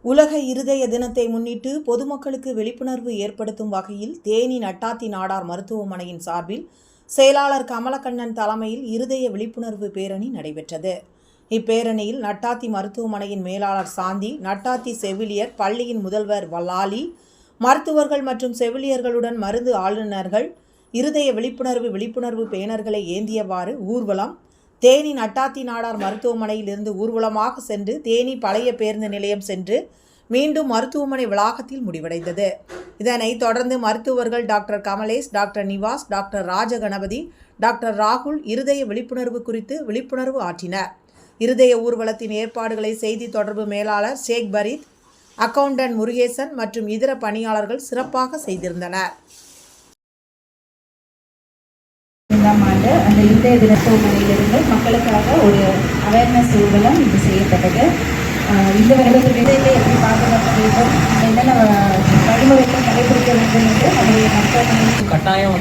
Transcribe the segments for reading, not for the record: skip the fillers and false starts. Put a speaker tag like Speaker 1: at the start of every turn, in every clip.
Speaker 1: உலக இருதய தினத்தை முன்னிட்டு பொதுமக்களுக்கு விழிப்புணர்வு ஏற்படுத்தும் வகையில் தேனி நட்டாத்தி நாடார் மருத்துவமனையின் சார்பில் செயலாளர் கமலக்கண்ணன் தலைமையில் இருதய விழிப்புணர்வு பேரணி நடைபெற்றது. இப்பேரணியில் நட்டாத்தி மருத்துவமனையின் மேலாளர் சாந்தி, நட்டாத்தி செவிலியர், பள்ளியின் முதல்வர் லாலி, மருத்துவர்கள் மற்றும் செவிலியர்களுடன் மருந்து ஆளுநர்கள் இருதய விழிப்புணர்வு பேனர்களை ஏந்தியவாறு ஊர்வலம் தேனி நட்டாத்தி நாடார் மருத்துவமனையில் இருந்து ஊர்வலமாக சென்று தேனி பழைய பேருந்து நிலையம் சென்று மீண்டும் மருத்துவமனை வளாகத்தில் முடிவடைந்தது. இதனைத் தொடர்ந்து மருத்துவர்கள் doctor Kamalesh, doctor Nivas, doctor Rajaganapathi, doctor ராகுல் இருதய விழிப்புணர்வு குறித்து விழிப்புணர்வு ஆற்றினர். இருதய ஊர்வலத்தின் ஏற்பாடுகளை செய்தி தொடர்பு மேலாளர் ஷேக் பரீத், அக்கவுண்டன்ட் முருகேசன் மற்றும் இதர பணியாளர்கள் சிறப்பாக செய்திருந்தனர்.
Speaker 2: ஆண்டு அந்த இருதய மருத்துவமனையிலிருந்து மக்களுக்காக ஒரு அவேர்னஸ் ஊர்வலம் இது செய்யப்பட்டது. இந்த வருடத்தில் இதயத்தை எப்படி பாதுகாக்க வேண்டும், என்னென்ன வழிமுறைகள் கடைபிடிக்க வேண்டும் என்று நம்முடைய மருத்துவமனை
Speaker 3: கட்டாயம்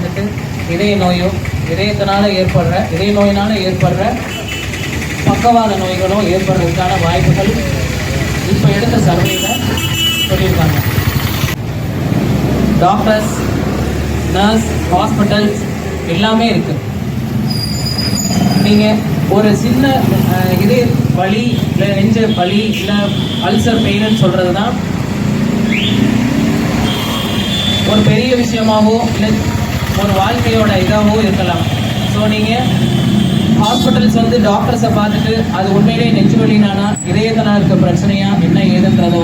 Speaker 3: இதய நோயோ இதய நோயினால ஏற்படுற பக்கவாத நோய்களோ ஏற்படுறதுக்கான வாய்ப்புகள் இப்போ எடுத்த சர்வேயில் சொல்லியிருக்காங்க. டாக்டர்ஸ், நர்ஸ், ஹாஸ்பிட்டல்ஸ் எல்லாமே இருக்குது. நீங்கள் ஒரு சின்ன இதய வலி இல்லை நெஞ்ச வலி இல்லை அல்சர் பெயின்னு சொல்கிறது தான் ஒரு பெரிய விஷயமாகவோ இல்லை ஒரு வாழ்க்கையோட இதாகவோ இருக்கலாம். ஸோ நீங்கள் ஹாஸ்பிட்டல்ஸ் டாக்டர்ஸை பார்த்துட்டு அது உண்மையிலேயே நெஞ்சு வலினானா இதயத்தினால் இருக்க பிரச்சனையா என்ன ஏதுன்றதை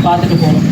Speaker 3: பார்த்துட்டு போகணும்.